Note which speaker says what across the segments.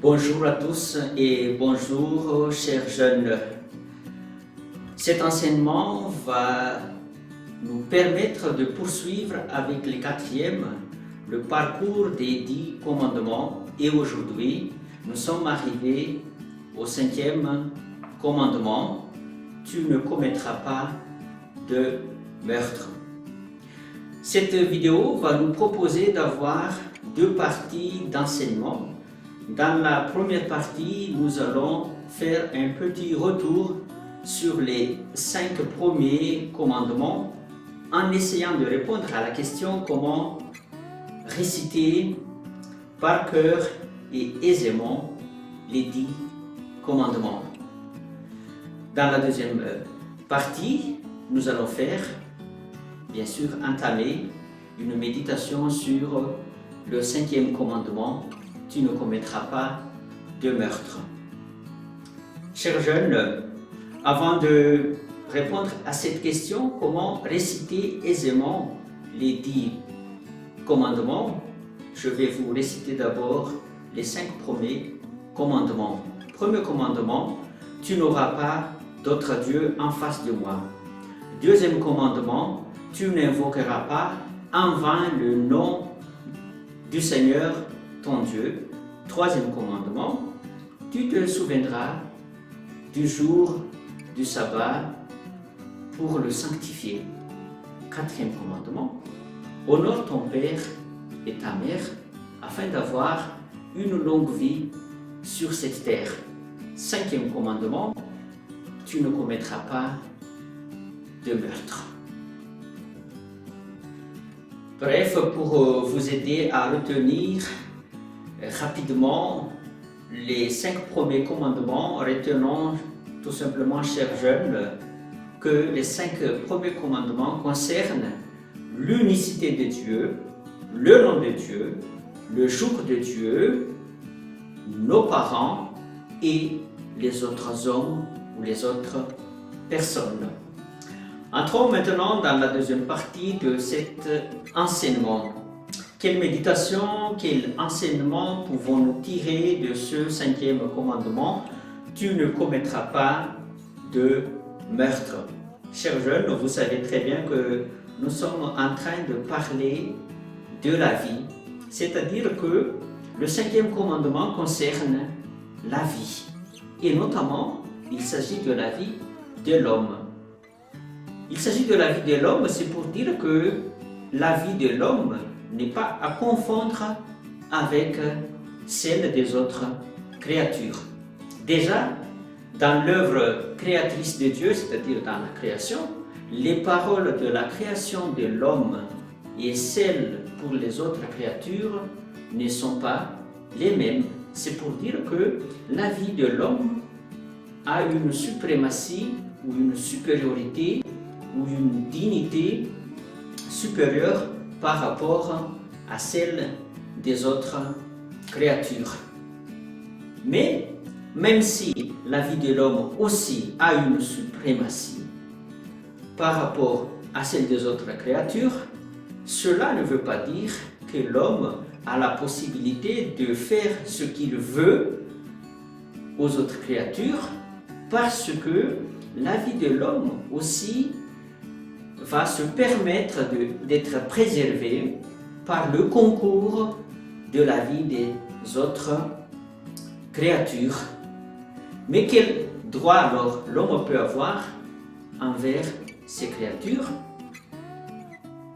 Speaker 1: Bonjour à tous et bonjour chers jeunes. Cet enseignement va nous permettre de poursuivre avec les quatrièmes le parcours des 10 commandements et aujourd'hui nous sommes arrivés au 5e commandement. Tu ne commettras pas de meurtre. Cette vidéo va nous proposer d'avoir deux parties d'enseignement. Dans la première partie, nous allons faire un petit retour sur les 5 premiers commandements en essayant de répondre à la question comment réciter par cœur et aisément les 10 commandements. Dans la deuxième partie, nous allons faire, bien sûr, entamer une méditation sur le 5e commandement. Tu ne commettras pas de meurtre. Chers jeunes, avant de répondre à cette question, comment réciter aisément les 10 commandements, je vais vous réciter d'abord les 5 premiers commandements. Premier commandement, tu n'auras pas d'autre Dieu en face de moi. Deuxième commandement, tu n'invoqueras pas en vain le nom du Seigneur ton Dieu. Troisième commandement, tu te souviendras du jour du sabbat pour le sanctifier. Quatrième commandement, honore ton père et ta mère afin d'avoir une longue vie sur cette terre. Cinquième commandement, tu ne commettras pas de meurtre. Bref, pour vous aider à retenir rapidement les 5 premiers commandements, retenons tout simplement, chers jeunes, que les 5 premiers commandements concernent l'unicité de Dieu, le nom de Dieu, le jour de Dieu, nos parents et les autres hommes ou les autres personnes. Entrons maintenant dans la deuxième partie de cet enseignement. Quelle méditation, quel enseignement pouvons-nous tirer de ce 5e commandement? Tu ne commettras pas de meurtre. Chers jeunes, vous savez très bien que nous sommes en train de parler de la vie, c'est-à-dire que le 5e commandement concerne la vie. Et notamment, il s'agit de la vie de l'homme. Il s'agit de la vie de l'homme, c'est pour dire que la vie de l'homme n'est pas à confondre avec celle des autres créatures. Déjà, dans l'œuvre créatrice de Dieu, c'est-à-dire dans la création, les paroles de la création de l'homme et celles pour les autres créatures ne sont pas les mêmes. C'est pour dire que la vie de l'homme a une suprématie ou une supériorité ou une dignité supérieure par rapport à celle des autres créatures. Mais même si la vie de l'homme aussi a une suprématie par rapport à celle des autres créatures, cela ne veut pas dire que l'homme a la possibilité de faire ce qu'il veut aux autres créatures, parce que la vie de l'homme aussi va se permettre d'être préservé par le concours de la vie des autres créatures. Mais quel droit alors l'homme peut avoir envers ces créatures?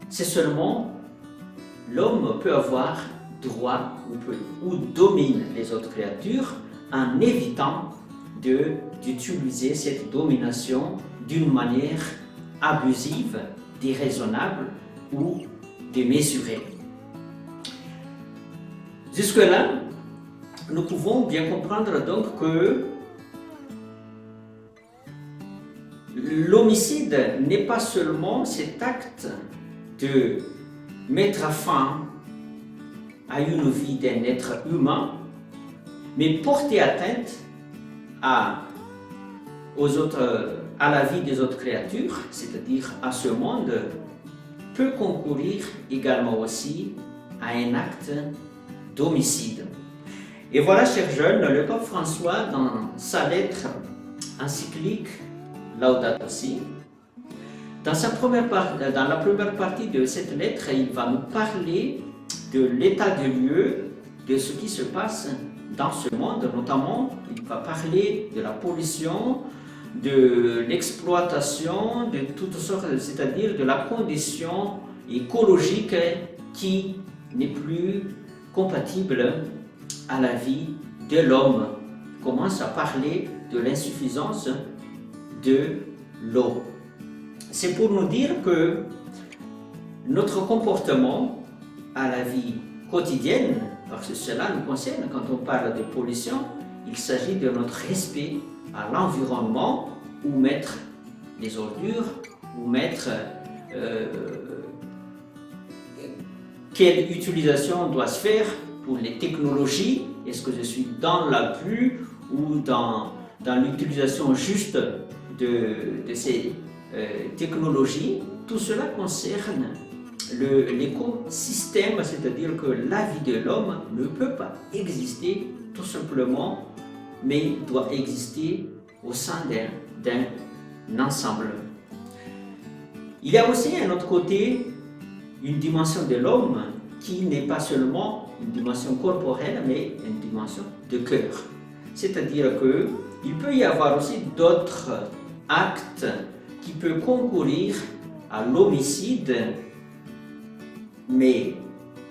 Speaker 1: C'est seulement l'homme peut avoir droit ou domine les autres créatures en évitant d'utiliser cette domination d'une manière abusive, déraisonnable ou démesurée. Jusque-là, nous pouvons bien comprendre donc que l'homicide n'est pas seulement cet acte de mettre fin à une vie d'un être humain, mais porter atteinte à la vie des autres créatures, c'est-à-dire à ce monde, peut concourir également aussi à un acte d'homicide. Et voilà, chers jeunes, le pape François, dans sa lettre encyclique Laudato Si, dans la première partie de cette lettre, il va nous parler de l'état de lieu de ce qui se passe dans ce monde. Notamment, il va parler de la pollution, de l'exploitation, de toutes sortes, c'est-à-dire de la condition écologique qui n'est plus compatible à la vie de l'homme. Il commence à parler de l'insuffisance de l'eau. C'est pour nous dire que notre comportement à la vie quotidienne, parce que cela nous concerne quand on parle de pollution, il s'agit de notre respect à l'environnement, où mettre les ordures, où mettre quelle utilisation doit se faire pour les technologies. Est-ce que je suis dans l'abus ou dans l'utilisation juste de ces technologies? Tout cela concerne l'écosystème, c'est-à-dire que la vie de l'homme ne peut pas exister tout simplement, mais doit exister au sein d'un ensemble. Il y a aussi un autre côté, une dimension de l'homme qui n'est pas seulement une dimension corporelle, mais une dimension de cœur. C'est-à-dire qu'il peut y avoir aussi d'autres actes qui peuvent concourir à l'homicide, mais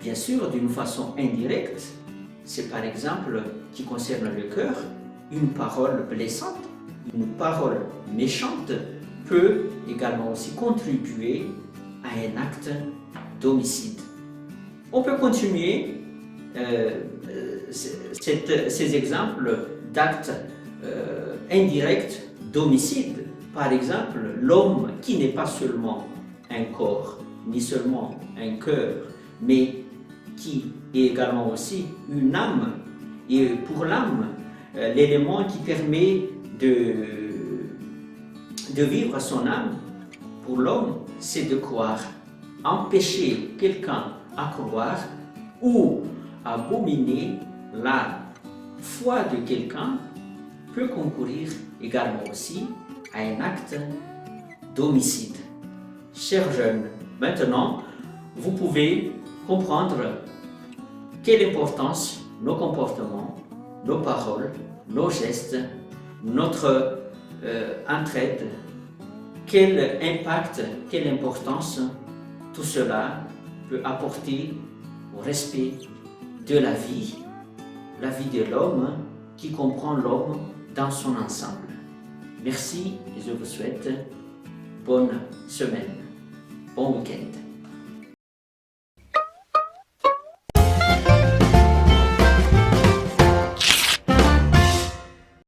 Speaker 1: bien sûr d'une façon indirecte. C'est par exemple, qui concerne le cœur, une parole blessante, une parole méchante peut également aussi contribuer à un acte d'homicide. On peut continuer ces exemples d'actes indirects d'homicide. Par exemple, l'homme qui n'est pas seulement un corps, ni seulement un cœur, mais qui est également aussi une âme. Et pour l'âme, l'élément qui permet de vivre son âme, pour l'homme, c'est de croire. Empêcher quelqu'un à croire ou abominer la foi de quelqu'un peut concourir également aussi à un acte d'homicide. Chers jeunes, maintenant, vous pouvez comprendre quelle importance nos comportements, nos paroles, nos gestes, notre entraide, quel impact, quelle importance tout cela peut apporter au respect de la vie de l'homme qui comprend l'homme dans son ensemble. Merci et je vous souhaite bonne semaine, bon week-end.